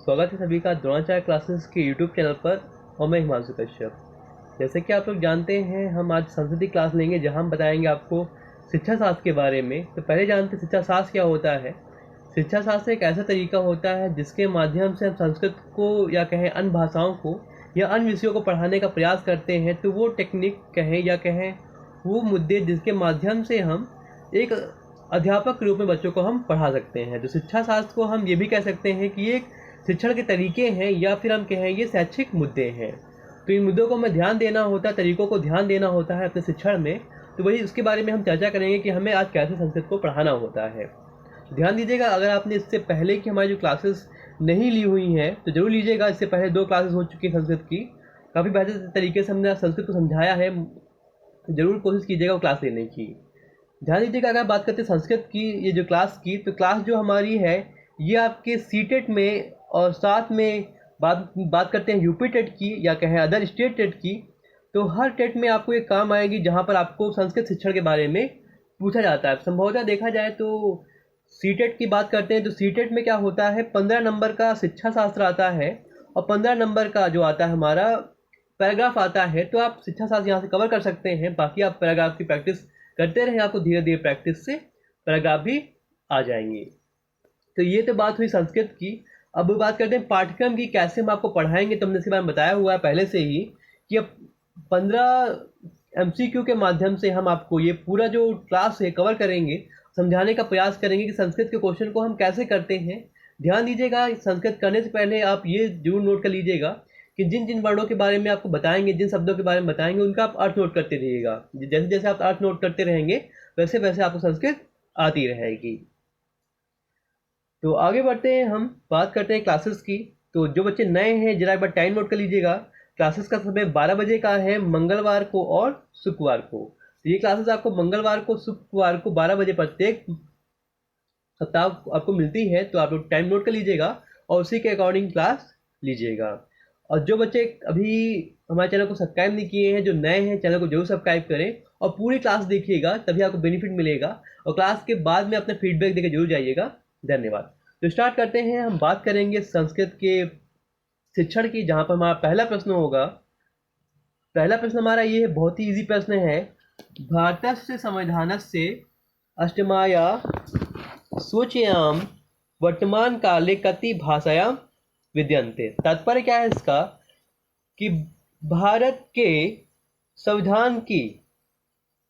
स्वागत है सभी का द्रोणाचार्य क्लासेस के यूट्यूब चैनल पर और मैं हिमांशु कश्यप। जैसे कि आप लोग जानते हैं, हम आज संस्कृति क्लास लेंगे जहां हम बताएंगे आपको शिक्षा शास्त्र के बारे में। तो पहले जानते हैं शिक्षा शास्त्र क्या होता है। शिक्षा शास्त्र एक ऐसा तरीका होता है जिसके माध्यम से हम संस्कृत को या कहें अन्य भाषाओं को या अन्य विषयों को पढ़ाने का प्रयास करते हैं। तो वो टेक्निक कहें या कहें वो मुद्दे जिसके माध्यम से हम एक अध्यापक के रूप में बच्चों को हम पढ़ा सकते हैं। तो शिक्षा शास्त्र को हम ये भी कह सकते हैं कि एक शिक्षण के तरीके हैं या फिर हम कहें ये शैक्षिक मुद्दे हैं। तो इन मुद्दों को हमें ध्यान देना होता है, तरीकों को ध्यान देना होता है अपने शिक्षण में। तो वही उसके बारे में हम चर्चा करेंगे कि हमें आज कैसे संस्कृत को पढ़ाना होता है। ध्यान दीजिएगा, अगर आपने इससे पहले की हमारी जो क्लासेस नहीं ली हुई हैं तो जरूर लीजिएगा। इससे पहले 2 क्लासेस हो चुकी हैं संस्कृत की, काफ़ी बेहतर तरीके से हमने संस्कृत को समझाया है। तो जरूर कोशिश कीजिएगा वो क्लास लेने की। ध्यान दीजिएगा, अगर बात करते हैं संस्कृत की ये जो क्लास की, तो क्लास जो हमारी है ये आपके सीटेट में और साथ में बात करते हैं यूपी टेट की या कहें अदर स्टेट टेट की। तो हर टेट में आपको एक काम आएगी जहाँ पर आपको संस्कृत शिक्षण के बारे में पूछा जाता है। संभवतः देखा जाए तो सीटेट की बात करते हैं तो सीटेट में क्या होता है, 15 नंबर का शिक्षा शास्त्र आता है और 15 नंबर का जो आता है हमारा पैराग्राफ आता है। तो आप शिक्षा शास्त्र यहाँ से कवर कर सकते हैं, बाकी आप पैराग्राफ की प्रैक्टिस करते रहें, आपको धीरे धीरे प्रैक्टिस से पैराग्राफ भी आ जाएंगे। तो ये तो बात हुई संस्कृत की। अब बात करते हैं पाठ्यक्रम की, कैसे हम आपको पढ़ाएंगे। तो हमने इसके बारे में बताया हुआ है पहले से ही कि अब 15 MCQ के माध्यम से हम आपको ये पूरा जो क्लास है कवर करेंगे, समझाने का प्रयास करेंगे कि संस्कृत के क्वेश्चन को हम कैसे करते हैं। ध्यान दीजिएगा, संस्कृत करने से पहले आप ये जरूर नोट कर लीजिएगा कि जिन जिन वर्डों के बारे में आपको बताएंगे, जिन शब्दों के बारे में बताएंगे, उनका आप अर्थ नोट करते रहिएगा। जैसे जैसे आप अर्थ नोट करते रहेंगे वैसे वैसे आपको संस्कृत आती रहेगी। तो आगे बढ़ते हैं, हम बात करते हैं क्लासेस की। तो जो बच्चे नए हैं जरा एक बार टाइम नोट कर लीजिएगा। क्लासेस का समय 12 बजे का है, मंगलवार को और शुक्रवार को। तो ये क्लासेस आपको मंगलवार को शुक्रवार को 12 बजे प्रत्येक सप्ताह आपको मिलती है। तो आप लोग टाइम नोट कर लीजिएगा और उसी के अकॉर्डिंग क्लास लीजिएगा। और जो बच्चे अभी हमारे चैनल को सब्सक्राइब नहीं किए हैं, जो नए हैं, चैनल को जरूर सब्सक्राइब करें और पूरी क्लास देखिएगा, तभी आपको बेनिफिट मिलेगा। और क्लास के बाद में अपना फीडबैक देकर जरूर जाइएगा। धन्यवाद। तो स्टार्ट करते हैं, हम बात करेंगे संस्कृत के शिक्षण की, जहाँ पर हमारा पहला प्रश्न होगा। पहला प्रश्न हमारा ये है, बहुत ही इजी प्रश्न है। भारतस्य संविधानस्य अष्टमाया सूच्यां वर्तमान काले कति भाषायां विद्यन्ते। तात्पर्य क्या है इसका कि भारत के संविधान की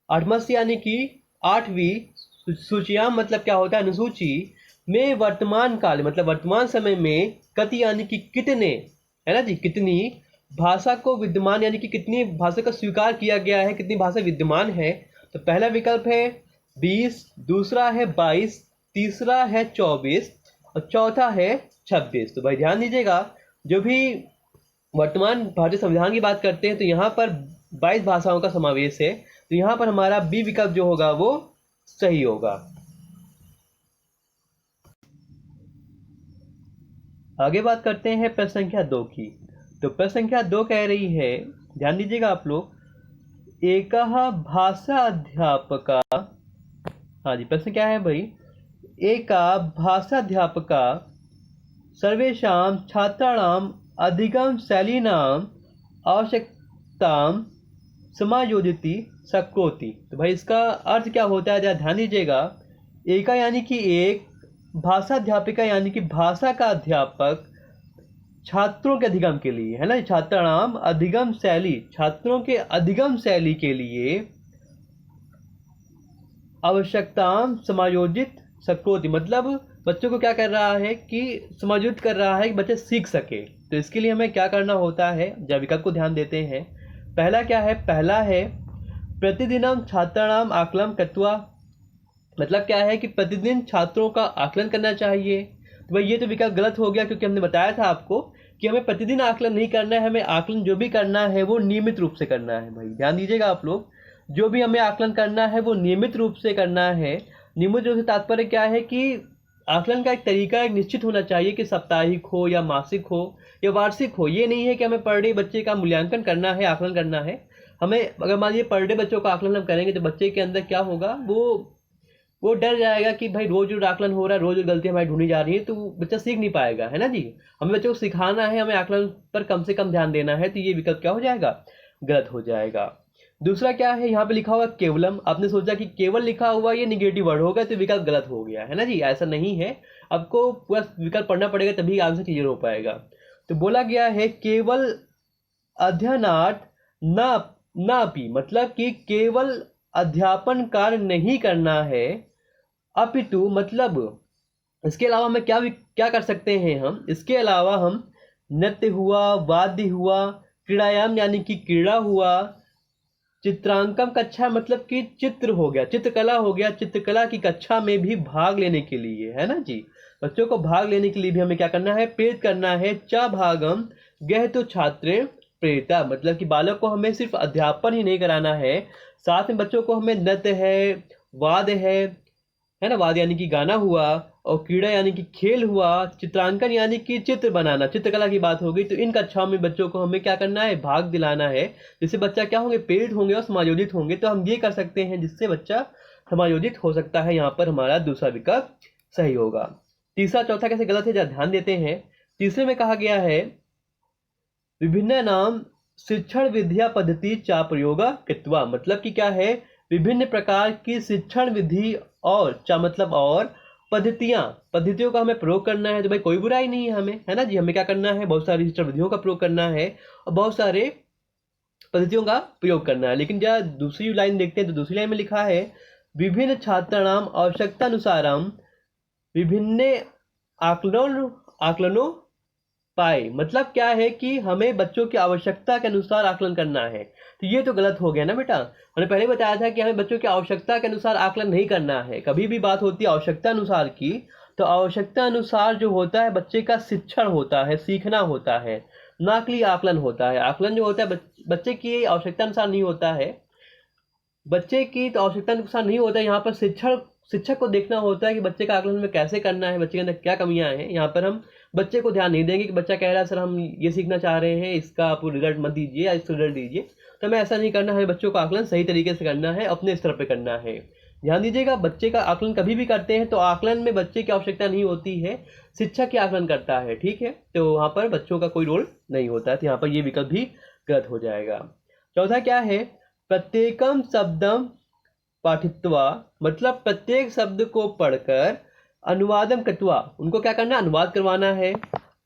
8वीं यानी कि 8वीं सूचियां मतलब क्या होता है, अनुसूची में वर्तमान काल मतलब वर्तमान समय में कति यानी कि कितने, है ना जी, कितनी भाषा को विद्यमान यानी कि कितनी भाषा का स्वीकार किया गया है, कितनी भाषा विद्यमान है। तो पहला विकल्प है 20, दूसरा है 22, तीसरा है 24 और चौथा है 26। तो भाई ध्यान दीजिएगा, जो भी वर्तमान भारतीय संविधान की बात करते हैं तो यहाँ पर 22 भाषाओं का समावेश है। तो यहाँ पर हमारा बी विकल्प जो होगा वो सही होगा। आगे बात करते हैं प्रश्न संख्या 2 की। तो प्रश्न संख्या 2 कह रही है, ध्यान दीजिएगा आप लोग, एकः भाषा अध्यापका। हाँ जी, प्रश्न क्या है भाई, एका भाषाध्यापका सर्वेषां छात्राणाम् अधिगम शैलीनां आवश्यकतां समायोजयति शक्नोति। तो भाई इसका अर्थ क्या होता है, जरा ध्यान दीजिएगा। एका यानी कि एक, भाषाध्यापिका यानी कि भाषा का अध्यापक छात्रों के अधिगम के लिए, है ना, छात्राणाम अधिगम शैली, छात्रों के अधिगम शैली के लिए आवश्यकताएं समायोजित शक्नोति, मतलब बच्चों को क्या कर रहा है कि समायोजित कर रहा है कि बच्चे सीख सके। तो इसके लिए हमें क्या करना होता है, जब विकल्प को ध्यान देते हैं। पहला क्या है, पहला है प्रतिदिनम छात्राणाम आकलन कृत्वा, मतलब क्या है कि प्रतिदिन छात्रों का आकलन करना चाहिए। तो भाई ये तो विकल्प गलत हो गया, क्योंकि हमने बताया था आपको कि हमें प्रतिदिन आकलन नहीं करना है, हमें आकलन जो भी करना है वो नियमित रूप से करना है। भाई ध्यान दीजिएगा आप लोग, जो भी हमें आकलन करना है वो नियमित रूप से करना है। नियमित रूप से तात्पर्य क्या है कि आकलन का एक तरीका एक निश्चित होना चाहिए कि साप्ताहिक हो या मासिक हो या वार्षिक हो। ये नहीं है कि हमें पर डे बच्चे का मूल्यांकन करना है, आकलन करना है। हमें अगर मान लीजिए पर डे बच्चों का आकलन हम करेंगे तो बच्चे के अंदर क्या होगा, वो वो डर जाएगा कि भाई रोज रोज आकलन हो रहा है, रोज रोज गलतियां हमारी ढूंढी जा रही है, तो बच्चा सीख नहीं पाएगा, है ना जी। हमें बच्चों को सिखाना है, हमें आकलन पर कम से कम ध्यान देना है, तो ये विकल्प क्या हो जाएगा, गलत हो जाएगा। दूसरा क्या है, यहाँ पे लिखा हुआ केवलम, आपने सोचा कि केवल लिखा हुआ ये निगेटिव वर्ड होगा तो विकल्प गलत हो गया, है ना जी, ऐसा नहीं है। आपको पूरा विकल्प पढ़ना पड़ेगा तभी आंसर क्लियर हो पाएगा। तो बोला गया है केवल अध्ययनार्थ नापी, मतलब कि केवल अध्यापन कार्य नहीं करना है, अपितु मतलब इसके अलावा हमें क्या क्या कर सकते हैं हम, इसके अलावा हम नृत्य हुआ, वाद्य हुआ, क्रीड़ायाम यानी कि क्रीड़ा हुआ, चित्रांकन कक्षा मतलब कि चित्र हो गया, चित्रकला हो गया, चित्रकला की कक्षा में भी भाग लेने के लिए, है ना जी। बच्चों को भाग लेने के लिए भी हमें क्या करना है, प्रेरित करना है। चा भागम गह तो छात्र प्रेरिता, मतलब कि बालक को हमें सिर्फ अध्यापन ही नहीं कराना है, साथ में बच्चों को हमें नृत्य है, वाद्य है ना, वाद्य यानी कि गाना हुआ, और क्रीड़ा यानी कि खेल हुआ, चित्रांकन यानी कि चित्र बनाना, चित्रकला की बात होगी, तो इन कक्षाओं में बच्चों को हमें क्या करना है, भाग दिलाना है, जिससे बच्चा क्या होंगे, प्रेरित होंगे और समायोजित होंगे। तो हम ये कर सकते हैं जिससे बच्चा समायोजित हो सकता है। यहाँ पर हमारा दूसरा विकल्प सही होगा। तीसरा चौथा कैसे गलत है, जरा ध्यान देते हैं। तीसरे में कहा गया है विभिन्न नाम शिक्षण विद्या पद्धति चा प्रयोगा कृत्वा, मतलब कि क्या है, विभिन्न प्रकार की शिक्षण विधि और चा मतलब और पद्धतियों का हमें प्रयोग करना है। तो भाई कोई बुराई नहीं है हमें, है ना जी, हमें क्या करना है, बहुत सारी शिक्षण विधियों का प्रयोग करना है और बहुत सारे पद्धतियों का प्रयोग करना है। लेकिन जब दूसरी लाइन देखते हैं तो दूसरी लाइन में लिखा है विभिन्न छात्राणाम आवश्यकतानुसारम विभिन्न आकलनों पाए, मतलब क्या है कि हमें बच्चों की आवश्यकता के अनुसार आकलन करना है। तो ये तो गलत हो गया ना बेटा, हमने पहले बताया था कि हमें बच्चों की आवश्यकता के अनुसार आकलन नहीं करना है। कभी भी बात होती है आवश्यकता अनुसार की, तो आवश्यकता अनुसार जो होता है बच्चे का शिक्षण होता है, सीखना होता है, ना कि आकलन होता है। आकलन जो होता है बच्चे की आवश्यकता अनुसार नहीं होता है, बच्चे की तो आवश्यकता अनुसार नहीं होता है। यहाँ पर शिक्षक को देखना होता है कि बच्चे का आकलन में कैसे करना है, बच्चे के अंदर क्या कमियां हैं। यहाँ पर हम बच्चे को ध्यान नहीं देंगे कि बच्चा कह रहा है सर हम ये सीखना चाह रहे हैं, इसका आप रिजल्ट मत दीजिए या इसका रिजल्ट दीजिए, तो हमें ऐसा नहीं करना है। बच्चों का आकलन सही तरीके से करना है, अपने स्तर पर करना है। ध्यान दीजिएगा, बच्चे का आकलन कभी भी करते हैं तो आकलन में बच्चे की आवश्यकता नहीं होती है, शिक्षक ही आकलन करता है, ठीक है। तो वहाँ पर बच्चों का कोई रोल नहीं होता है, तो यहाँ पर ये विकल्प भी गलत हो जाएगा। चौथा क्या है, प्रत्येकम शब्दम पाठित्वा, मतलब प्रत्येक शब्द को पढ़कर अनुवादम कृत्वा, उनको क्या करना, अनुवाद करवाना है।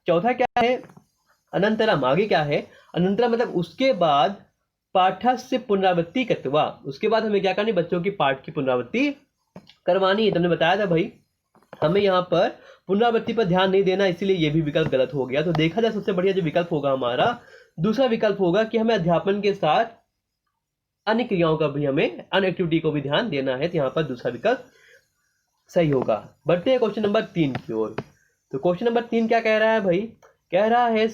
चौथा क्या है, अनंतरम, आगे क्या है, अनंतरम मतलब उसके बाद, पाठस्य पुनरावृत्ति कृत्वा, उसके बाद हमें क्या करनी, बच्चों की पाठ की पुनरावृत्ति करवानी है। तुमने बताया था भाई हमें यहाँ पर पुनरावृत्ति पर ध्यान नहीं देना, इसीलिए ये भी विकल्प गलत हो गया। तो देखा जाए सबसे बढ़िया जो विकल्प होगा हमारा दूसरा विकल्प होगा कि हमें अध्यापन के साथ अन्य क्रियाओं का भी, हमें अन्य एक्टिविटी को भी ध्यान देना है। तो यहाँ पर दूसरा विकल्प सही होगा। बढ़ते हैं क्वेश्चन नंबर 3 की ओर। तो क्वेश्चन नंबर 3 क्या कह रहा है भाई, कह रहा है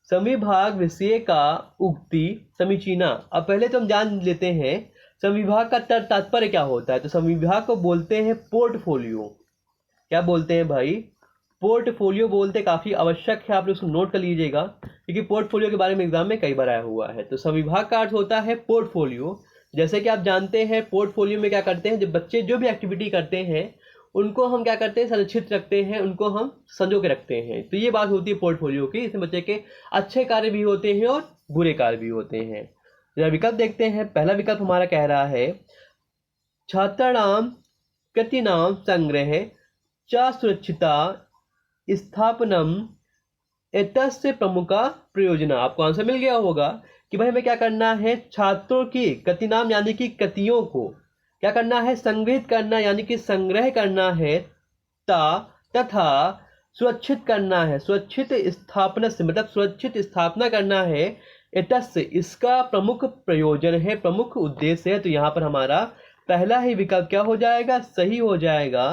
संविभाग विषय का उक्ति समीचीना। अब पहले तो हम जान लेते हैं संविभाग का तात्पर्य क्या होता है। तो संविभाग को बोलते हैं पोर्टफोलियो। क्या बोलते हैं भाई, पोर्टफोलियो बोलते, काफी आवश्यक है, आप लोग उसको नोट कर लीजिएगा क्योंकि पोर्टफोलियो के बारे में एग्जाम में कई बार आया हुआ है। तो संविभाग का अर्थ होता है पोर्टफोलियो। जैसे कि आप जानते हैं पोर्टफोलियो में क्या करते हैं, जब बच्चे जो भी एक्टिविटी करते हैं उनको हम क्या करते हैं, संरक्षित रखते हैं, उनको हम संजो के रखते हैं। तो ये बात होती है पोर्टफोलियो की। इसमें बच्चे के अच्छे कार्य भी होते हैं और बुरे कार्य भी होते हैं। जरा विकल्प देखते हैं। पहला विकल्प हमारा कह रहा है छात्राणाम कृतीनाम संग्रह च सुरक्षिता स्थापनम एतस्य प्रमुखा प्रयोजना। आपको आंसर मिल गया होगा कि भाई हमें क्या करना है, छात्रों की कृतिनाम यानी कि कृतियों को क्या करना है, संग्रहित करना यानी कि संग्रह करना है, तथा सुरक्षित करना है, सुरक्षित स्थापना से मतलब सुरक्षित स्थापना करना है, एतस्य इसका प्रमुख प्रयोजन है, प्रमुख उद्देश्य है। तो यहाँ पर हमारा पहला ही विकल्प क्या हो जाएगा, सही हो जाएगा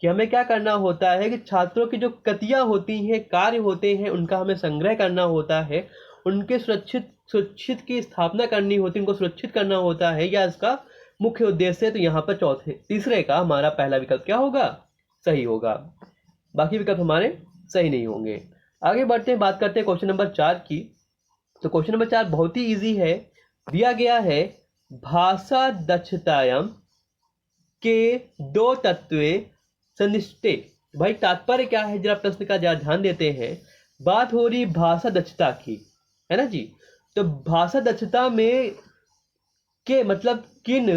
कि हमें क्या करना होता है कि छात्रों की जो कृतियां होती हैं, कार्य होते हैं, उनका हमें संग्रह करना होता है, उनके सुरक्षित की स्थापना करनी होती है, उनको सुरक्षित करना होता है, या इसका मुख्य उद्देश्य है। तो यहाँ पर तीसरे का हमारा पहला विकल्प क्या होगा, सही होगा। बाकी विकल्प हमारे सही नहीं होंगे। आगे बढ़ते हैं, बात करते हैं क्वेश्चन नंबर 4 की। तो क्वेश्चन नंबर 4 बहुत ही ईजी है। दिया गया है भाषा दक्षतायाम के दो तत्व सन्निष्ठे। भाई तात्पर्य क्या है, जरा प्रश्न का जरा ध्यान देते हैं। बात हो रही भाषा दक्षता की, है ना जी। तो भाषा दक्षता में के मतलब किन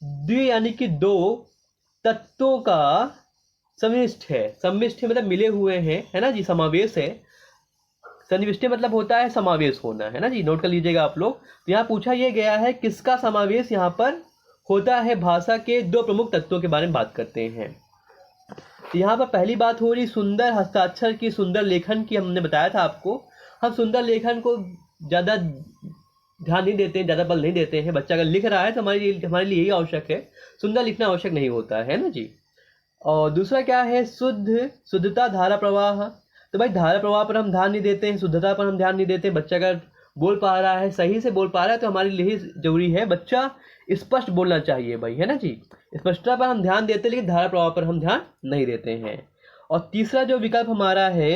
द्वि यानी कि दो तत्वों का सम्मिष्ट है। सम्मिष्ट मतलब मिले हुए हैं, है ना जी, समावेश है। सन्निविष्ट मतलब होता है समावेश होना, है ना जी, नोट कर लीजिएगा आप लोग। तो यहाँ पूछा यह गया है किसका समावेश यहाँ पर होता है। भाषा के दो प्रमुख तत्वों के बारे में बात करते हैं। तो यहाँ पर पहली बात हो रही सुंदर हस्ताक्षर की, सुंदर लेखन की। हमने बताया था आपको, हम सुंदर लेखन को ज़्यादा ध्यान नहीं देते हैं, ज़्यादा बल नहीं देते हैं। बच्चा अगर लिख रहा है तो हमारे लिए यही आवश्यक है, सुंदर लिखना आवश्यक नहीं होता है ना जी। और दूसरा क्या है, शुद्धता, धारा प्रवाह। तो भाई धारा प्रवाह पर हम ध्यान नहीं देते हैं, शुद्धता पर हम ध्यान नहीं देते हैं। बच्चा अगर बोल पा रहा है, सही से बोल पा रहा है, तो हमारे लिए जरूरी है बच्चा स्पष्ट बोलना चाहिए भाई, है ना जी। स्पष्टता पर हम ध्यान देते हैं, लेकिन धारा प्रवाह पर हम ध्यान नहीं देते हैं। और तीसरा जो विकल्प हमारा है,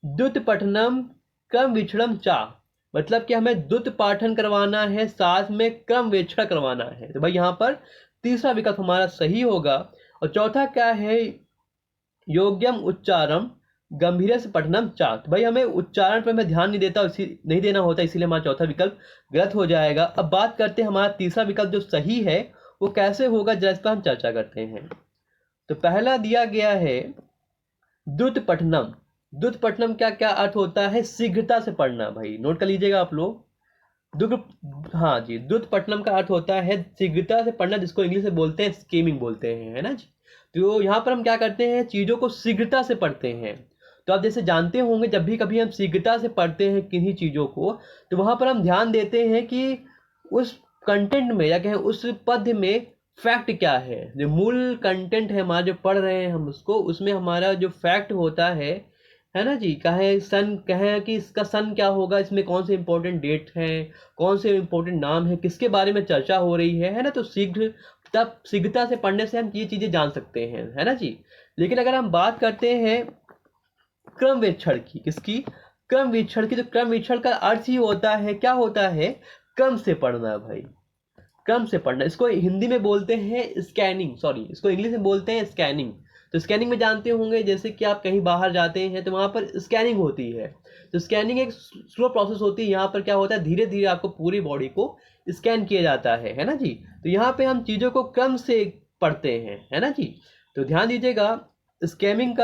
द्रुत पठनम क्रम वीक्षणम चा। मतलब कि हमें द्रुत पाठन करवाना है, साथ में क्रम वीक्षण करवाना है। तो भाई यहाँ पर तीसरा विकल्प हमारा सही होगा। और चौथा क्या है, योग्यम उच्चारम गंभीर से पठनम चात। भाई हमें उच्चारण पर हमें ध्यान नहीं देना होता, इसीलिए हमारा चौथा विकल्प गलत हो जाएगा। अब बात करते हैं हमारा तीसरा विकल्प जो सही है वो कैसे होगा, जरा इस पर हम चर्चा करते हैं। तो पहला दिया गया है द्रुत पठनम। द्रुत पठनम क्या क्या अर्थ होता है, शीघ्रता से पढ़ना। भाई नोट कर लीजिएगा आप लोग। हाँ जी, द्रुत पठनम का अर्थ होता है शीघ्रता से पढ़ना, जिसको इंग्लिश में बोलते हैं स्कीमिंग बोलते हैं, है ना जी। तो यहाँ पर हम क्या करते हैं, चीज़ों को शीघ्रता से पढ़ते हैं। तो आप जैसे जानते होंगे, जब भी कभी हम शीघ्रता से पढ़ते हैं किन्हीं चीज़ों को, तो वहाँ पर हम ध्यान देते हैं कि उस कंटेंट में या कहें उस पद्य में फैक्ट क्या है। जो मूल कंटेंट है हमारा, जो पढ़ रहे हैं हम उसको, उसमें हमारा जो फैक्ट होता है ना जी। कहें कि इसका सन क्या होगा, इसमें कौन से इंपॉर्टेंट डेट हैं, कौन से इंपॉर्टेंट नाम है, किसके बारे में चर्चा हो रही है ना। तो शीघ्रता से पढ़ने से हम ये चीज़ें जान सकते हैं, है ना जी। लेकिन अगर हम बात करते हैं क्रम वीक्षण की, किसकी, क्रम वीक्षण की, तो क्रम वीक्षण का अर्थ ही होता है, क्या होता है, क्रम से पढ़ना भाई, क्रम से पढ़ना। इसको हिंदी में बोलते हैं स्कैनिंग, सॉरी इसको इंग्लिश में बोलते हैं स्कैनिंग। तो स्कैनिंग में जानते होंगे, जैसे कि आप कहीं बाहर जाते हैं तो वहाँ पर स्कैनिंग होती है। तो स्कैनिंग एक स्लो प्रोसेस होती है। यहाँ पर क्या होता है, धीरे धीरे आपको पूरी बॉडी को स्कैन किया जाता है ना जी। तो यहाँ पे हम चीज़ों को क्रम से पढ़ते हैं, है ना जी। तो ध्यान दीजिएगा, स्कैमिंग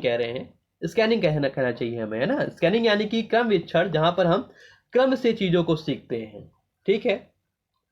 कह रहे हैं, स्कैनिंग कहना चाहिए हमें, है ना। स्कैनिंग यानी कि क्रम वीक्षण, जहाँ पर हम क्रम से चीज़ों को सीखते हैं। ठीक है,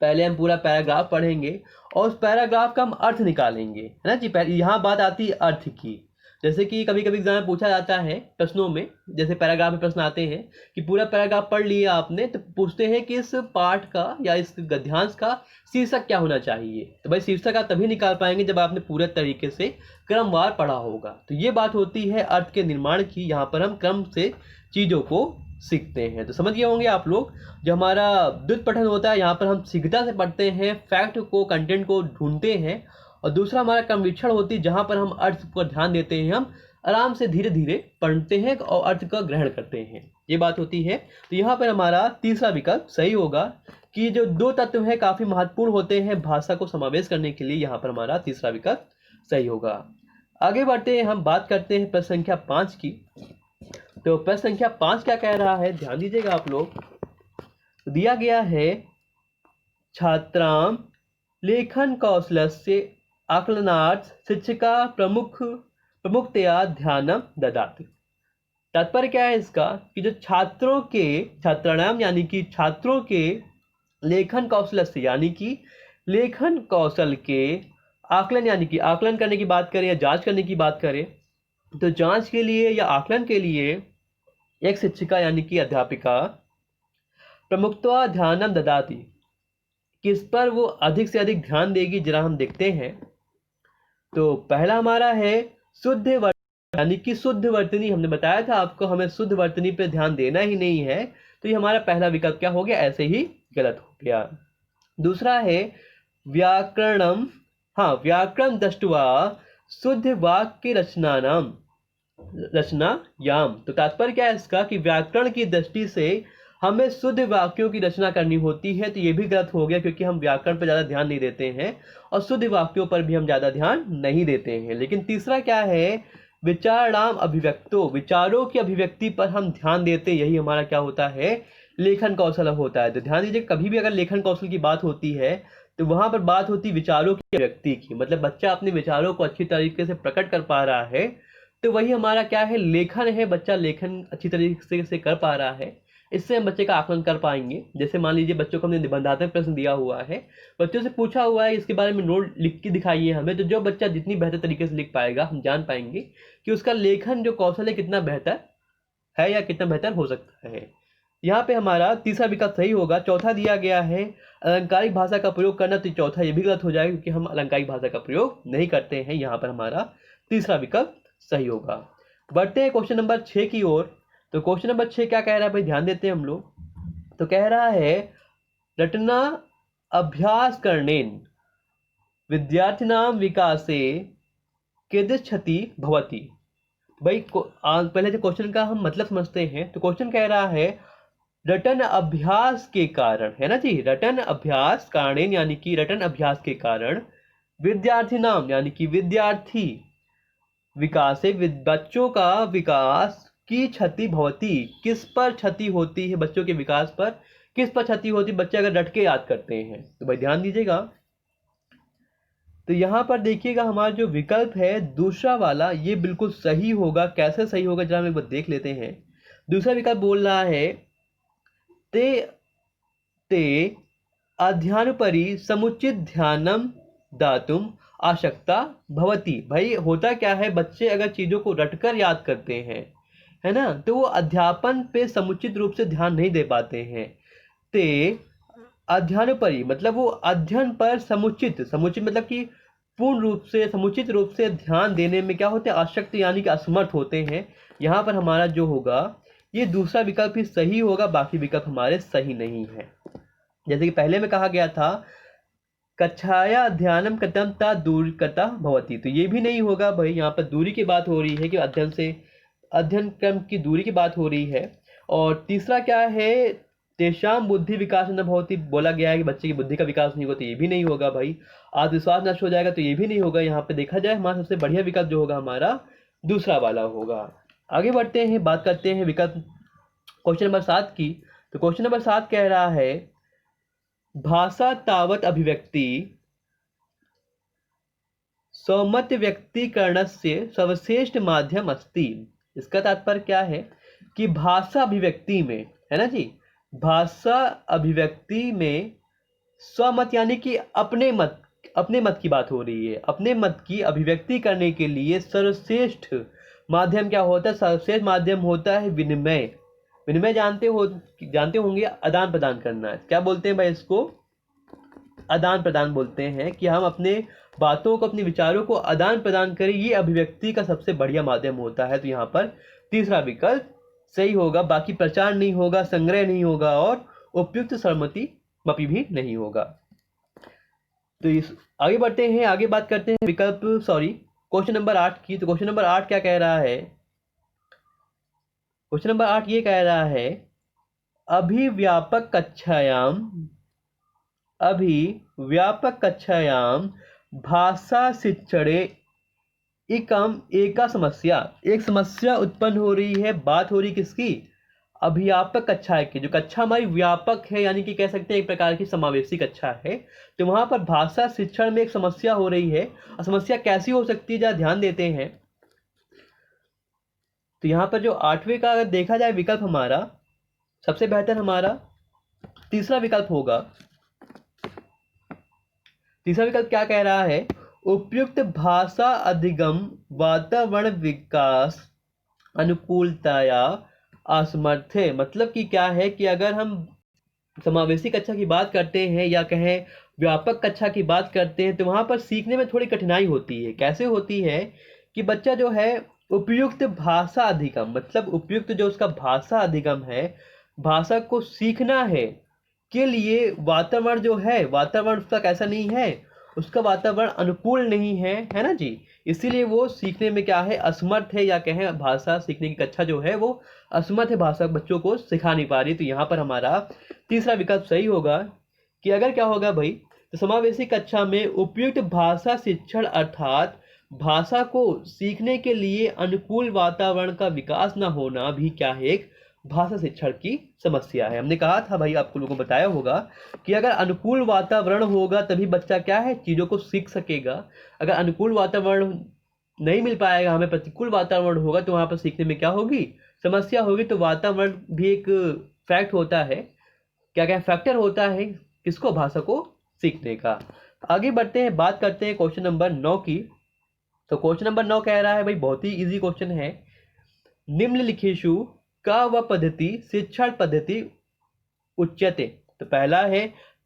पहले हम पूरा पैराग्राफ पढ़ेंगे और उस पैराग्राफ का हम अर्थ निकालेंगे, है ना जी। यहाँ बात आती है अर्थ की। जैसे कि कभी कभी एग्जाम में पूछा जाता है प्रश्नों में, जैसे पैराग्राफ में प्रश्न आते हैं कि पूरा पैराग्राफ पढ़ लिया आपने, तो पूछते हैं कि इस पाठ का या इस गद्यांश का शीर्षक क्या होना चाहिए। तो भाई शीर्षक आप तभी निकाल पाएंगे जब आपने पूरे तरीके से क्रमवार पढ़ा होगा। तो ये बात होती है अर्थ के निर्माण की, यहाँ पर हम क्रम से चीज़ों को सीखते हैं। तो समझ गए होंगे आप लोग। जो हमारा द्रुत पठन होता है, यहाँ पर हम शीघ्रता से पढ़ते हैं, फैक्ट को, कंटेंट को ढूंढते हैं। और दूसरा हमारा क्रमवीक्षण होती है, जहाँ पर हम अर्थ पर ध्यान देते हैं, हम आराम से धीरे धीरे पढ़ते हैं और अर्थ का ग्रहण करते हैं, ये बात होती है। तो यहाँ पर हमारा तीसरा विकल्प सही होगा कि जो दो तत्व हैं काफ़ी महत्वपूर्ण होते हैं भाषा को समावेश करने के लिए, यहाँ पर हमारा तीसरा विकल्प सही होगा। आगे बढ़ते हैं, हम बात करते हैं प्रश्न संख्या 5 की। तो प्रश्न संख्या 5 क्या कह रहा है, ध्यान दीजिएगा आप लोग। दिया गया है छात्राम लेखन कौशलस्य आकलनार्थ शिक्षिका प्रमुखतया ध्यानम ददाति। तात्पर्य क्या है इसका, कि जो छात्राणाम यानी कि छात्रों के लेखन कौशलस्य यानी कि लेखन कौशल के आकलन, यानी कि आकलन करने की बात करें या जांच करने की बात करें, तो जांच के लिए या आकलन के लिए एक शिक्षिका यानी कि अध्यापिका प्रमुखतया ध्यानम ददाति, किस पर वो अधिक से अधिक ध्यान देगी, जरा हम देखते हैं। तो पहला हमारा है शुद्ध वर्तनी, यानी कि शुद्ध वर्तनी। हमने बताया था आपको हमें शुद्ध वर्तनी पे ध्यान देना ही नहीं है, तो ये हमारा पहला विकल्प क्या हो गया, ऐसे ही गलत हो गया। दूसरा है व्याकरणम, हाँ व्याकरण दृष्ट्वा शुद्ध वाक्य रचनायाम। तो तात्पर्य क्या है इसका, कि व्याकरण की दृष्टि से हमें शुद्ध वाक्यों की रचना करनी होती है, तो ये भी गलत हो गया क्योंकि हम व्याकरण पर ज़्यादा ध्यान नहीं देते हैं और शुद्ध वाक्यों पर भी हम ज़्यादा ध्यान नहीं देते हैं। लेकिन तीसरा क्या है, विचाराणाम अभिव्यक्तो, विचारों की अभिव्यक्ति पर हम ध्यान देते, यही हमारा क्या होता है, लेखन कौशल होता है। तो ध्यान दीजिए, कभी भी अगर लेखन कौशल की बात होती है तो वहां पर बात होती विचारों की अभिव्यक्ति की, मतलब बच्चा अपने विचारों को अच्छी तरीके से प्रकट कर पा रहा है, तो वही हमारा क्या है, लेखन है। बच्चा लेखन अच्छी तरीके से कर पा रहा है, इससे हम बच्चे का आकलन कर पाएंगे। जैसे मान लीजिए बच्चों को हमने निबंधात्मक प्रश्न दिया हुआ है, बच्चों से पूछा हुआ है इसके बारे में नोट लिख के दिखाइए हमें, तो जो बच्चा जितनी बेहतर तरीके से लिख पाएगा हम जान पाएंगे कि उसका लेखन जो कौशल है कितना बेहतर है या कितना बेहतर हो सकता है। यहाँ पे हमारा तीसरा विकल्प सही होगा। चौथा दिया गया है अलंकारिक भाषा का प्रयोग करना, तो चौथा ये भी गलत हो जाएगा क्योंकि हम अलंकारिक भाषा का प्रयोग नहीं करते हैं। यहाँ पर हमारा तीसरा विकल्प सही होगा। बढ़ते हैं क्वेश्चन नंबर 6 की ओर। तो क्वेश्चन नंबर 6 क्या कह रहा है भाई, ध्यान देते हैं हम लोग। तो कह रहा है रटना अभ्यास करणेन विद्यार्थिनां विकासे कीदृक्षति भवति। भाई पहले जो क्वेश्चन का हम मतलब समझते हैं। तो क्वेश्चन कह रहा है रटन अभ्यास के कारण, है ना जी, रटन अभ्यास कारणेन यानी कि रटन अभ्यास के कारण विद्यार्थी नाम यानी कि विद्यार्थी विकास से बच्चों का विकास की क्षति भवती, किस पर क्षति होती है, बच्चों के विकास पर किस पर क्षति होती है, बच्चे अगर रट के याद करते हैं। तो भाई ध्यान दीजिएगा, तो यहाँ पर देखिएगा हमारा जो विकल्प है दूसरा वाला ये बिल्कुल सही होगा। कैसे सही होगा जरा हम एक बार देख लेते हैं। दूसरा विकल्प बोल रहा है ते ते अध्ययनोपरि समुचित ध्यानम दातुम आवश्यकता भवती। भाई होता क्या है, बच्चे अगर चीज़ों को रटकर याद करते हैं, है ना, तो वो अध्यापन पे समुचित रूप से ध्यान नहीं दे पाते हैं। ते अध्ययनोपरि मतलब वो अध्ययन पर समुचित, समुचित मतलब कि पूर्ण रूप से समुचित रूप से ध्यान देने में क्या होते हैं, अशक्त यानी कि असमर्थ होते हैं। यहाँ पर हमारा जो होगा ये दूसरा विकल्प ही सही होगा, बाकी विकल्प हमारे सही नहीं है। जैसे कि पहले में कहा गया था कक्षाया अध्ययनम कथम ता दूर कता भवती, तो ये भी नहीं होगा भाई। यहाँ पर दूरी की बात हो रही है कि अध्ययन से अध्ययन क्रम की दूरी की बात हो रही है। और तीसरा क्या है, तेषाम बुद्धि विकास न भवती, बोला गया है कि बच्चे की बुद्धि का विकास नहीं होता, ये भी नहीं होगा भाई। आत्मविश्वास नष्ट हो जाएगा, तो ये भी नहीं होगा। यहाँ पे देखा जाए हमारा सबसे बढ़िया विकल्प जो होगा हमारा दूसरा वाला होगा। आगे बढ़ते हैं, बात करते हैं विकल्प क्वेश्चन नंबर 7 की। तो क्वेश्चन नंबर 7 कह रहा है भाषा तावत अभिव्यक्ति सौमत व्यक्तीकरणस्य सर्वश्रेष्ठ माध्यम अस्ति। इसका तात्पर्य क्या है कि भाषा अभिव्यक्ति में, है ना जी, भाषा अभिव्यक्ति में स्वमत यानी कि अपने मत की बात हो रही है। अपने मत की अभिव्यक्ति करने के लिए सर्वश्रेष्ठ माध्यम क्या होता है, सर्वश्रेष्ठ माध्यम होता है विनिमय। विनिमय जानते होंगे, आदान प्रदान करना है। क्या बोलते हैं भाई इसको, आदान प्रदान बोलते हैं कि हम अपने बातों को, अपने विचारों को आदान प्रदान करें, ये अभिव्यक्ति का सबसे बढ़िया माध्यम होता है। तो यहाँ पर तीसरा विकल्प सही होगा। बाकी प्रचार नहीं होगा, संग्रह नहीं होगा और उपयुक्त सरमति मपी भी नहीं होगा। तो इस आगे बढ़ते हैं, आगे बात करते हैं विकल्प क्वेश्चन नंबर 8 की। तो क्वेश्चन नंबर 8 क्या कह रहा है, क्वेश्चन नंबर 8 ये कह रहा है अभिव्यापक कक्षायाम भाषा शिक्षणे एका समस्या, एक समस्या उत्पन्न हो रही है। बात हो रही किसकी, अभिव्यापक कक्षा की। जो कक्षा हमारी व्यापक है यानी कि कह सकते हैं एक प्रकार की समावेशी कक्षा है। तो वहां पर भाषा शिक्षण में एक समस्या हो रही है। और समस्या कैसी हो सकती है, जरा ध्यान देते हैं। तो यहाँ पर जो 8वें का अगर देखा जाए विकल्प हमारा सबसे बेहतर हमारा तीसरा विकल्प होगा। तीसरा विकल्प क्या कह रहा है, उपयुक्त भाषा अधिगम वातावरण विकास अनुकूलताया असमर्थ है। मतलब कि क्या है कि अगर हम समावेशी कक्षा की बात करते हैं या कहें व्यापक कक्षा की बात करते हैं तो वहाँ पर सीखने में थोड़ी कठिनाई होती है। कैसे होती है कि बच्चा जो है उपयुक्त भाषा अधिगम, मतलब उपयुक्त जो उसका भाषा अधिगम है, भाषा को सीखना है के लिए वातावरण जो है, वातावरण उसका कैसा नहीं है, उसका वातावरण अनुकूल नहीं है, है ना जी, इसीलिए वो सीखने में क्या है, असमर्थ है, या कहें भाषा सीखने की कक्षा जो है वो असमर्थ है, भाषा बच्चों को सिखा नहीं पा रही। तो यहाँ पर हमारा तीसरा विकल्प सही होगा कि अगर क्या होगा भाई, तो समावेशी कक्षा में उपयुक्त भाषा शिक्षण अर्थात भाषा को सीखने के लिए अनुकूल वातावरण का विकास न होना भी क्या है, एक भाषा शिक्षण की समस्या है। हमने कहा था भाई, आपको लोगों को बताया होगा कि अगर अनुकूल वातावरण होगा तभी बच्चा क्या है, चीज़ों को सीख सकेगा। अगर अनुकूल वातावरण नहीं मिल पाएगा, हमें प्रतिकूल वातावरण होगा, तो वहाँ पर सीखने में क्या होगी, समस्या होगी। तो वातावरण भी एक फैक्ट होता है, क्या क्या फैक्टर होता है किसको, भाषा को सीखने का। आगे बढ़ते हैं, बात करते हैं क्वेश्चन नंबर 9 की। तो क्वेश्चन नंबर 9 कह रहा है भाई, बहुत ही इजी क्वेश्चन है, निम्नलिखिषु का व पद्धति शिक्षण पद्धति उच्यते। तो पहला है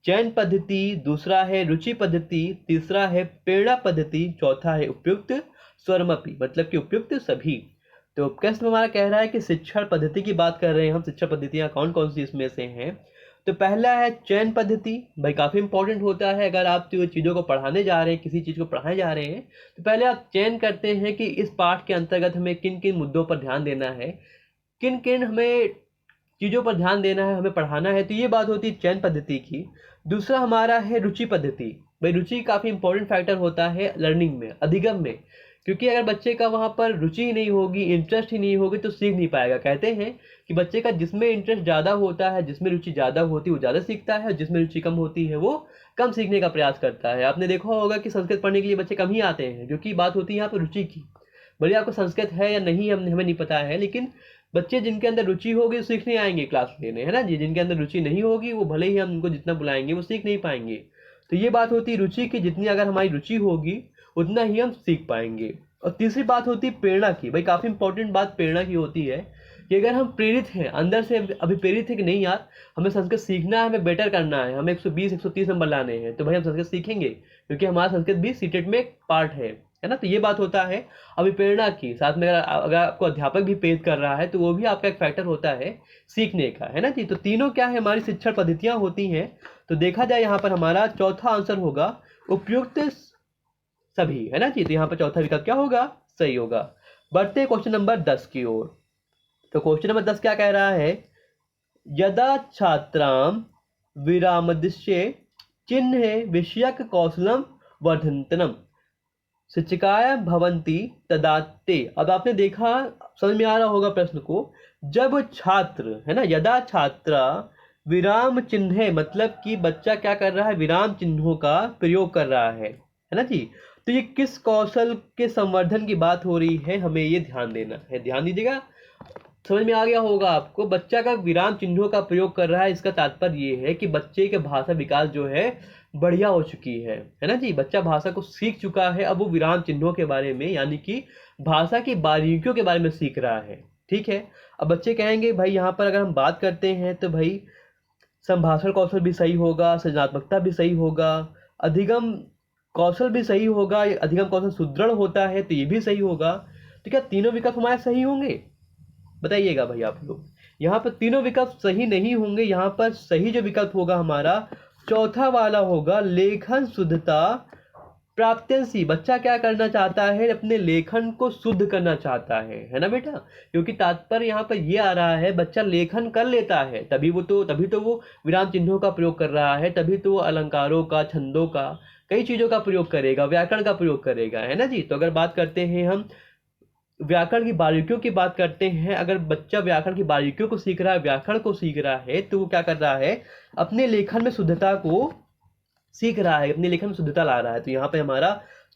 चयन पद्धति, दूसरा है रुचि पद्धति, तीसरा है प्रेरणा पद्धति, चौथा है उपयुक्त स्वरमपि, मतलब कि उपयुक्त सभी। तो प्रश्न हमारा कह रहा है कि शिक्षण पद्धति की बात कर रहे हैं हम, शिक्षण पद्धतियां कौन कौन सी इसमें से हैं। तो पहला है चयन पद्धति, भाई काफ़ी इंपॉर्टेंट होता है। अगर आप चीज़ों को पढ़ाने जा रहे हैं, किसी चीज़ को पढ़ाने जा रहे हैं, तो पहले आप चयन करते हैं कि इस पाठ के अंतर्गत हमें किन किन मुद्दों पर ध्यान देना है, किन किन हमें चीज़ों पर ध्यान देना है, हमें पढ़ाना है। तो ये बात होती है चयन पद्धति की। दूसरा हमारा है रुचि पद्धति। भाई रुचि काफ़ी इंपॉर्टेंट फैक्टर होता है लर्निंग में, अधिगम में, क्योंकि अगर बच्चे का वहाँ पर रुचि ही नहीं होगी, इंटरेस्ट ही नहीं होगी, तो सीख नहीं पाएगा। कहते हैं कि बच्चे का जिसमें इंटरेस्ट ज़्यादा होता है, जिसमें रुचि ज़्यादा होती है वो ज़्यादा सीखता है, और जिसमें रुचि कम होती है वो कम सीखने का प्रयास करता है। आपने देखा होगा कि संस्कृत पढ़ने के लिए बच्चे कम ही आते हैं, क्योंकि बात होती है यहाँ पर रुचि की। भले आपको संस्कृत है या नहीं हमें नहीं पता है, लेकिन बच्चे जिनके अंदर रुचि होगी सीखने आएंगे क्लास लेने, है ना जी। जिनके अंदर रुचि नहीं होगी वो भले ही हम उनको जितना बुलाएंगे वो सीख नहीं पाएंगे। तो ये बात होती है रुचि की, जितनी अगर हमारी रुचि होगी उतना ही हम सीख पाएंगे। और तीसरी बात होती है प्रेरणा की। भाई काफ़ी इंपॉर्टेंट बात प्रेरणा की होती है कि अगर हम प्रेरित हैं, अंदर से अभी प्रेरित है कि नहीं यार हमें संस्कृत सीखना है, हमें बेटर करना है, हमें 120 130 नंबर लाने हैं, तो भाई हम संस्कृत सीखेंगे, क्योंकि हमारा संस्कृत भी सीटेट में एक पार्ट है ना। तो ये बात होता है अभी प्रेरणा की। साथ में अगर आपको अध्यापक भी प्रेरित कर रहा है तो वो भी आपका एक फैक्टर होता है सीखने का, है ना जी। तो तीनों क्या है, हमारी शिक्षण पद्धतियाँ होती हैं। तो देखा जाए यहाँ पर हमारा चौथा आंसर होगा उपयुक्त सभी, है ना जी। तो यहाँ पर चौथा विकल्प क्या होगा, सही होगा। बढ़ते क्वेश्चन नंबर 10 की ओर। तो क्वेश्चन नंबर 10 क्या कह रहा है, यदा छात्राम विरामदिश्य चिन्हे विषयक कौशलम वर्धन्तनम शिक्षिकाय भवन्ति तदाते। अब आपने देखा, समझ में आ रहा होगा प्रश्न को, जब छात्र, है ना, यदा छात्रा विराम चिन्ह, मतलब कि बच्चा क्या कर रहा है, विराम चिन्हों का प्रयोग कर रहा है ना जी। तो ये किस कौशल के संवर्धन की बात हो रही है, हमें ये ध्यान देना है। ध्यान दीजिएगा, समझ में आ गया होगा आपको। बच्चा का विराम चिन्हों का प्रयोग कर रहा है, इसका तात्पर्य ये है कि बच्चे के भाषा विकास जो है बढ़िया हो चुकी है ना जी। बच्चा भाषा को सीख चुका है, अब वो विराम चिन्हों के बारे में, यानी कि भाषा की बारीकियों के बारे में सीख रहा है। ठीक है, अब बच्चे कहेंगे भाई यहाँ पर अगर हम बात करते हैं तो भाई संभाषण कौशल भी सही होगा, सृजनात्मकता भी सही होगा, अधिगम कौशल भी सही होगा, अधिगम कौशल सुदृढ़ होता है तो ये भी सही होगा। तो क्या तीनों विकल्प हमारे सही होंगे, बताइएगा भाई आप लोग। यहाँ पर तीनों विकल्प सही नहीं होंगे। यहाँ पर सही जो विकल्प होगा हमारा चौथा वाला होगा, लेखन शुद्धता प्राप्त्यंशी। बच्चा क्या करना चाहता है, अपने लेखन को शुद्ध करना चाहता है ना बेटा। क्योंकि तात्पर्य यहाँ पर ये आ रहा है, बच्चा लेखन कर लेता है तभी तो वो विराम चिन्हों का प्रयोग कर रहा है, तभी तो वो अलंकारों का, छंदों का, कई चीज़ों का प्रयोग करेगा, व्याकरण का प्रयोग करेगा, है ना जी। तो अगर बात करते हैं हम व्याकरण की बारीकियों की बात करते हैं, अगर बच्चा व्याकरण की बारीकियों को सीख रहा है, व्याकरण को सीख रहा है, तो वो क्या कर रहा है, अपने लेखन में शुद्धता को सीख रहा है, अपने लेखन में शुद्धता ला रहा है। तो यहाँ पे हमारा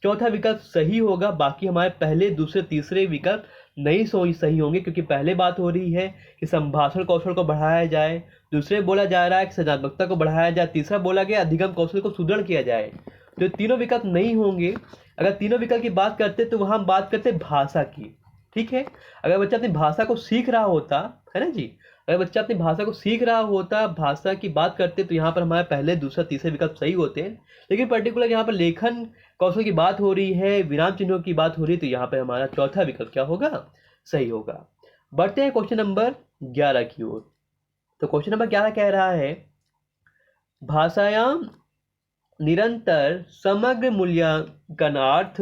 चौथा विकल्प सही होगा। बाकी हमारे पहले, दूसरे, तीसरे विकल्प नहीं सही होंगे, क्योंकि पहले बात हो रही है कि संभाषण कौशल को बढ़ाया जाए, दूसरे बोला जा रहा है कि सृजनात्मकता को बढ़ाया जाए, तीसरा बोला गया अधिगम कौशल को सुदृढ़ किया जाए। तो तीनों विकल्प नहीं होंगे। अगर तीनों विकल्प की बात करते तो वहाँ हम बात करते भाषा की। ठीक है, अगर बच्चा अपनी भाषा को सीख रहा होता, है ना जी, अगर बच्चा अपनी भाषा को सीख रहा होता, भाषा की बात करते, तो यहाँ पर हमारे पहले, दूसरा, तीसरे विकल्प सही होते हैं। लेकिन पर्टिकुलर यहाँ पर लेखन कौशल की बात हो रही है, विराम चिन्हों की बात हो रही है, तो यहाँ पर हमारा चौथा विकल्प क्या होगा, सही होगा। बढ़ते हैं क्वेश्चन नंबर 11 की ओर। तो क्वेश्चन नंबर 11 कह रहा है, भाषायाम निरंतर समग्र मूल्यांकनार्थ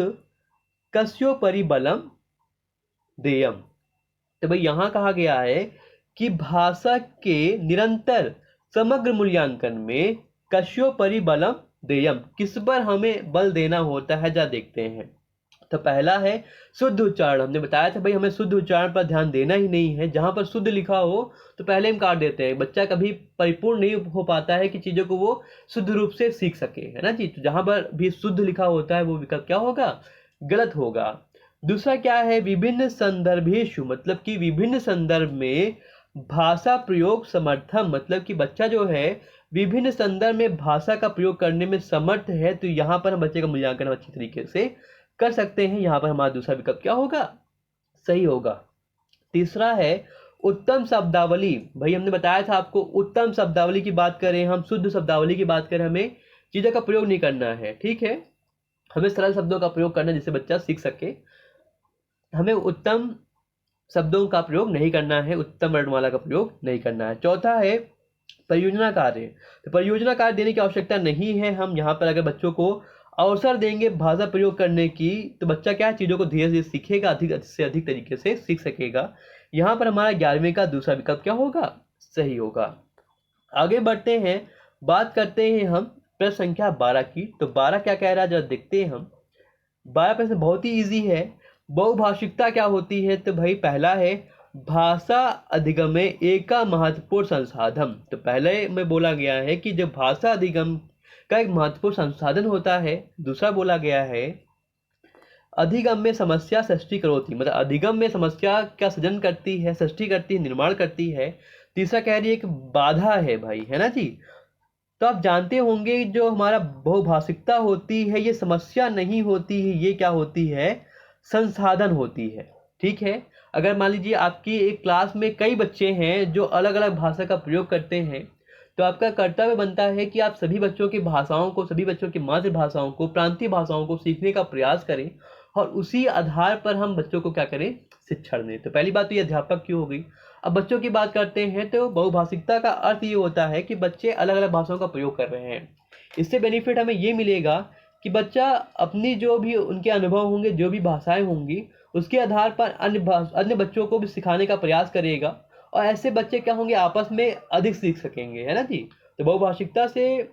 कस्योपरि बलम देयम। तो भाई यहाँ कहा गया है कि भाषा के निरंतर समग्र मूल्यांकन में कस्योपरि बलम देयम, किस पर हमें बल देना होता है, जा देखते हैं। तो पहला है शुद्ध उच्चारण। हमने बताया था भाई हमें शुद्ध उच्चारण पर ध्यान देना ही नहीं है, जहां पर शुद्ध लिखा हो तो पहले हम काट देते हैं। बच्चा कभी परिपूर्ण नहीं हो पाता है कि चीजों को वो शुद्ध रूप से सीख सके, है ना जी। तो जहां पर भी शुद्ध लिखा होता है वो विकल्प क्या होगा, गलत होगा। दूसरा क्या है, विभिन्न संदर्भेशु, मतलब कि विभिन्न संदर्भ में भाषा प्रयोग समर्थम, मतलब कि बच्चा जो है विभिन्न संदर्भ में भाषा का प्रयोग करने में समर्थ है, तो यहाँ पर हम बच्चे का मूल्यांकन अच्छी तरीके से कर सकते हैं। यहाँ पर हमारा दूसरा विकल्प क्या होगा, सही होगा। तीसरा है उत्तम शब्दावली। भाई हमने बताया था आपको, उत्तम शब्दावली की बात करें हम, शुद्ध शब्दावली की बात करें, हमें चीजों का प्रयोग नहीं करना है, ठीक है। हमें सरल शब्दों का प्रयोग करना है जिससे बच्चा सीख सके। हमें उत्तम शब्दों का प्रयोग नहीं करना है, उत्तम वर्णमाला का प्रयोग नहीं करना है। चौथा है परियोजना कार्य। तो परियोजना कार्य देने की आवश्यकता नहीं है। हम यहाँ पर अगर बच्चों को अवसर देंगे भाषा प्रयोग करने की, तो बच्चा क्या चीज़ों को धीरे धीरे सीखेगा, अधिक से अधिक तरीके से सीख सकेगा। यहाँ पर हमारा 11वीं का दूसरा विकल्प क्या होगा, सही होगा। आगे बढ़ते हैं, बात करते हैं हम प्रश्न संख्या 12 की। तो 12 क्या कह रहा है जरा देखते हैं हम। 12 प्रश्न बहुत ही इजी है। बहुभाषिकता क्या होती है, तो भाई पहला है भाषा अधिगम में एक का महत्वपूर्ण संसाधन। तो पहले में बोला गया है कि जब भाषा अधिगम का एक महत्वपूर्ण संसाधन होता है। दूसरा बोला गया है अधिगम में समस्या सृष्टि करोती, मतलब अधिगम में समस्या का सृजन करती है, सृष्टि करती है, निर्माण करती है। तीसरा कह रही है एक बाधा है भाई, है ना जी। तो आप जानते होंगे जो हमारा बहुभाषिकता होती है ये समस्या नहीं होती है, ये क्या होती है, संसाधन होती है, ठीक है। अगर मान लीजिए आपकी एक क्लास में कई बच्चे हैं जो अलग अलग भाषा का प्रयोग करते हैं, तो आपका कर्तव्य बनता है कि आप सभी बच्चों की भाषाओं को, सभी बच्चों की मातृभाषाओं को, प्रांतीय भाषाओं को सीखने का प्रयास करें और उसी आधार पर हम बच्चों को क्या करें, शिक्षण दें। तो पहली बात तो ये अध्यापक की हो गई। अब बच्चों की बात करते हैं, तो बहुभाषिकता का अर्थ ये होता है कि बच्चे अलग अलग भाषाओं का प्रयोग कर रहे हैं। इससे बेनिफिट हमें ये मिलेगा कि बच्चा अपनी जो भी उनके अनुभव होंगे, जो भी भाषाएं होंगी, उसके आधार पर अन्य बच्चों को भी सिखाने का प्रयास करेगा और ऐसे बच्चे क्या होंगे, आपस में अधिक सीख सकेंगे, है ना जी। तो बहुभाषिकता से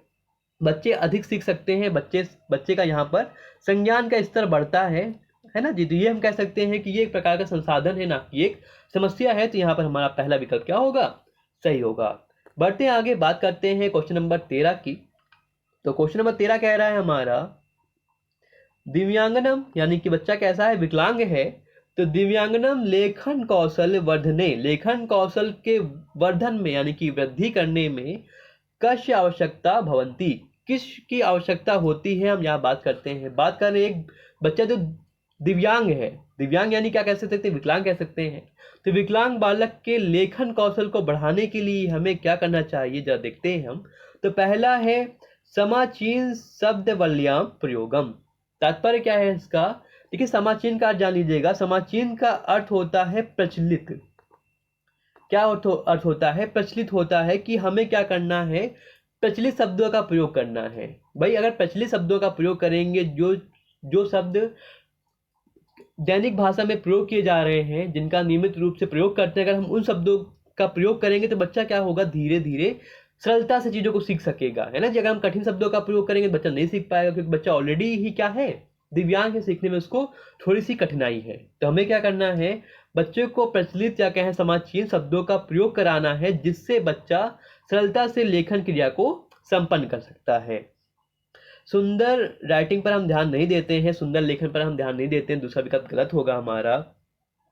बच्चे अधिक सीख सकते हैं, बच्चे का यहाँ पर संज्ञान का स्तर बढ़ता है ना जी। तो ये हम कह सकते हैं कि ये एक प्रकार का संसाधन है, ना कि एक समस्या है। तो यहाँ पर हमारा पहला विकल्प क्या होगा, सही होगा। बढ़ते हैं आगे, बात करते हैं क्वेश्चन नंबर 13 की। तो क्वेश्चन नंबर 13 कह रहा है हमारा दिव्यांगनम, यानी कि बच्चा कैसा है, विकलांग है। तो दिव्यांगनम लेखन कौशल वर्धने, लेखन कौशल के वर्धन में यानी कि वृद्धि करने में कस्य आवश्यकता भवंती, किसकी आवश्यकता होती है, हम यहाँ बात करते हैं। बात कर रहे हैं एक बच्चा जो दिव्यांग है, दिव्यांग यानी क्या कह सकते हैं, विकलांग कह सकते हैं। तो विकलांग बालक के लेखन कौशल को बढ़ाने के लिए हमें क्या करना चाहिए, जरा देखते हैं हम। तो पहला है समाचीन शब्द वल्याम प्रयोगम। तात्पर्य क्या है इसका, देखिए समाचीन का अर्थ जान लीजिएगा। समाचीन का अर्थ होता है प्रचलित। क्या अर्थ होता है, प्रचलित होता है कि हमें क्या करना है, प्रचलित शब्दों का प्रयोग करना है। भाई अगर प्रचलित शब्दों का प्रयोग करेंगे, जो शब्द दैनिक भाषा में प्रयोग किए जा रहे हैं, जिनका नियमित रूप से प्रयोग करते हैं, अगर हम उन शब्दों का प्रयोग करेंगे तो बच्चा क्या होगा, धीरे धीरे सरलता से चीजों को सीख सकेगा, है ना जी। अगर हम कठिन शब्दों का प्रयोग करेंगे बच्चा नहीं सीख पाएगा, क्योंकि बच्चा ऑलरेडी ही क्या है, दिव्यांग है, सीखने में उसको थोड़ी सी कठिनाई है। तो हमें क्या करना है, बच्चे को प्रचलित या कहें समाचीन शब्दों का प्रयोग कराना है, जिससे बच्चा सरलता से लेखन क्रिया को संपन्न कर सकता है। सुंदर राइटिंग पर हम ध्यान नहीं देते हैं, सुंदर लेखन पर हम ध्यान नहीं देते हैं, दूसरा विकल्प गलत होगा हमारा।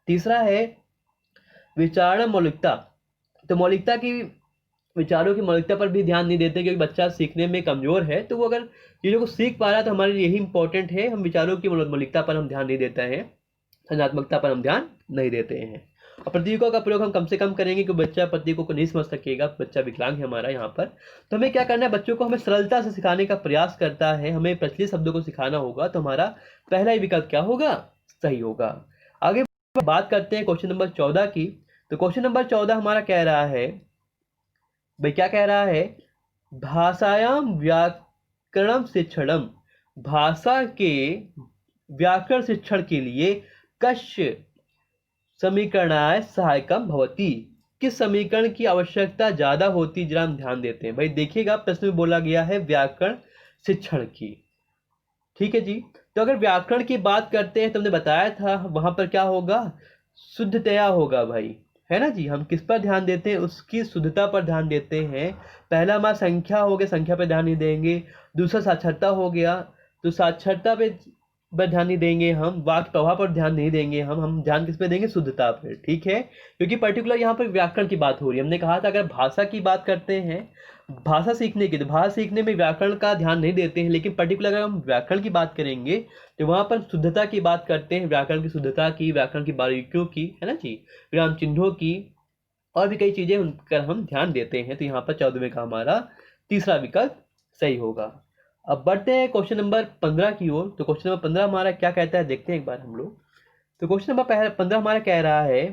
तीसरा है विचारण मौलिकता। तो मौलिकता की, विचारों की मौलिकता पर भी ध्यान नहीं देते, क्योंकि बच्चा सीखने में कमजोर है, तो वो अगर चीज़ों को सीख पा रहा है तो हमारे लिए यही इंपॉर्टेंट है। हम विचारों की मौलिकता पर हम ध्यान नहीं देते हैं, सृजनात्मकता पर हम ध्यान नहीं देते हैं। और प्रतीकों का प्रयोग हम कम से कम करेंगे, क्योंकि बच्चा प्रतीकों को नहीं समझ सकेगा, बच्चा विकलांग है हमारा यहाँ पर। तो हमें क्या करना है, बच्चों को हमें सरलता से सिखाने का प्रयास करता है, हमें प्रचलित शब्दों को सिखाना होगा। तो हमारा पहला ही विकल्प क्या होगा, सही होगा। आगे बात करते हैं क्वेश्चन नंबर 14 की। तो क्वेश्चन नंबर 14 हमारा कह रहा है, भाई क्या कह रहा है, भाषायाम व्याकरणम शिक्षणम, भाषा के व्याकरण शिक्षण के लिए कस्य समीकरणाय सहायकम भवति, किस समीकरण की आवश्यकता ज्यादा होती, जरा हम ध्यान देते हैं भाई। देखिएगा प्रश्न में बोला गया है व्याकरण शिक्षण की, ठीक है जी। तो अगर व्याकरण की बात करते हैं, तुमने बताया था वहां पर क्या होगा, शुद्धतया होगा भाई, है ना जी। हम किस पर ध्यान देते हैं, उसकी शुद्धता पर ध्यान देते हैं। पहला हमारा संख्या हो गया, संख्या पर ध्यान नहीं देंगे। दूसरा साक्षरता हो गया, तो साक्षरता पर ध्यान नहीं देंगे हम। वाक्य प्रवाह पर ध्यान नहीं देंगे हम ध्यान किस पे देंगे, शुद्धता पर, ठीक है। क्योंकि पर्टिकुलर यहाँ पर व्याकरण की बात हो रही है। हमने कहा था अगर भाषा की बात करते हैं, भाषा सीखने की, तो भाषा सीखने में व्याकरण का ध्यान नहीं देते हैं, लेकिन पर्टिकुलर अगर हम व्याकरण की बात करेंगे तो वहां पर शुद्धता की बात करते हैं, व्याकरण की शुद्धता की, व्याकरण की बारीकियों की, है ना जी, विराम चिन्हों की, और भी कई चीजें उनका हम ध्यान देते हैं। तो यहाँ पर 14वें का हमारा तीसरा विकल्प सही होगा। अब बढ़ते हैं क्वेश्चन नंबर 15 की ओर। तो क्वेश्चन नंबर 15 हमारा क्या कहता है, देखते हैं एक बार हम लोग। तो क्वेश्चन नंबर 15 हमारा कह रहा है,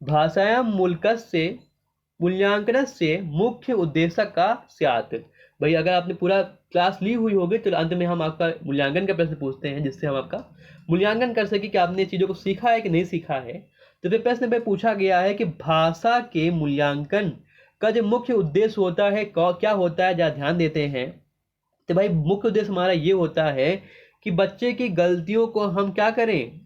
भाषायां मूलकस्य मूल्यांकन से मुख्य उद्देश्य का स्यात्। भाई अगर आपने पूरा क्लास ली हुई होगी तो अंत में हम आपका मूल्यांकन का प्रश्न पूछते हैं, जिससे हम आपका मूल्यांकन कर सके कि आपने चीज़ों को सीखा है कि नहीं सीखा है। तो फिर प्रश्न में पूछा गया है कि भाषा के मूल्यांकन का जो मुख्य उद्देश्य होता है क्या होता है, जरा ध्यान देते हैं। तो भाई मुख्य उद्देश्य हमारा ये होता है कि बच्चे की गलतियों को हम क्या करें,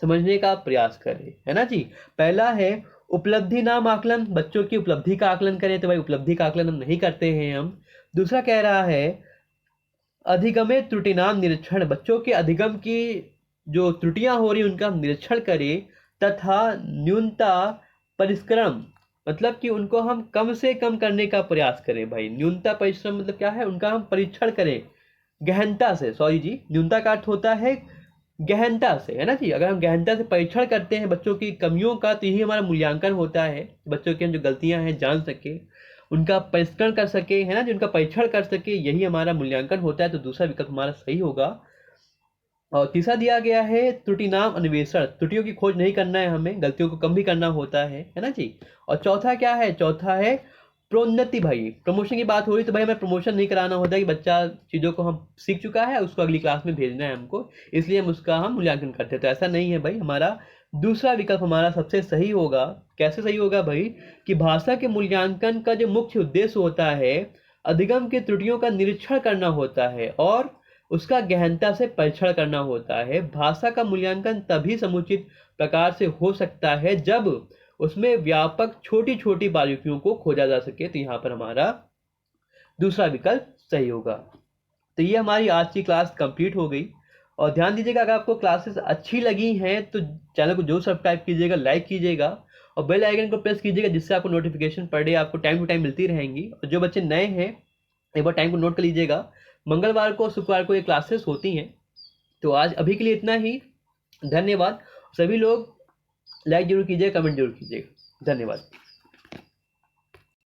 समझने का प्रयास करें, है ना जी। पहला है उपलब्धि नाम आकलन, बच्चों की उपलब्धि का आकलन करें। तो भाई उपलब्धि का आकलन हम नहीं करते हैं हम। दूसरा कह रहा है अधिगमे त्रुटि नाम निरीक्षण, बच्चों के अधिगम की जो त्रुटियां हो रही उनका हम निरीक्षण करें। तथा न्यूनता परिष्करण, मतलब कि उनको हम कम से कम करने का प्रयास करें। भाई न्यूनता परिश्रम मतलब क्या है, उनका हम परीक्षण करें गहनता से, सॉरी जी, न्यूनता का अर्थ होता है गहनता से, है ना जी। अगर हम गहनता से परीक्षण करते हैं बच्चों की कमियों का, तो यही हमारा मूल्यांकन होता है। बच्चों की जो गलतियां हैं जान सके, उनका परिष्करण कर सके, है ना जी, उनका परीक्षण कर सके, यही हमारा मूल्यांकन होता है। तो दूसरा विकल्प हमारा सही होगा। और तीसरा दिया गया है त्रुटि नाम अन्वेषण, त्रुटियों की खोज नहीं करना है हमें, गलतियों को कम भी करना होता है ना जी। और चौथा क्या है, चौथा है प्रोन्नति। भाई प्रमोशन की बात हो रही तो भाई हमें प्रमोशन नहीं कराना होता कि बच्चा चीज़ों को हम सीख चुका है, उसको अगली क्लास में भेजना है हमको, इसलिए हम उसका हम मूल्यांकन करते हैं। तो ऐसा नहीं है भाई, हमारा दूसरा विकल्प हमारा सबसे सही होगा। कैसे सही होगा भाई, कि भाषा के मूल्यांकन का जो मुख्य उद्देश्य होता है अधिगम के त्रुटियों का निरीक्षण करना होता है और उसका गहनता से परीक्षण करना होता है। भाषा का मूल्यांकन तभी समुचित प्रकार से हो सकता है जब उसमें व्यापक छोटी छोटी बारीकियों को खोजा जा सके। तो यहाँ पर हमारा दूसरा विकल्प सही होगा। तो ये हमारी आज की क्लास कंप्लीट हो गई। और ध्यान दीजिएगा, अगर आपको क्लासेस अच्छी लगी हैं तो चैनल को जरूर सब्सक्राइब कीजिएगा, लाइक कीजिएगा और बेल आइकन को प्रेस कीजिएगा, जिससे आपको नोटिफिकेशन पर डे आपको टाइम टू टाइम मिलती रहेंगी। और जो बच्चे नए हैं एक बार टाइम को नोट कर लीजिएगा, मंगलवार को शुक्रवार को ये क्लासेस होती हैं। तो आज अभी के लिए इतना ही, धन्यवाद। सभी लोग लाइक जरूर कीजिएगा, कमेंट जरूर कीजिएगा, धन्यवाद।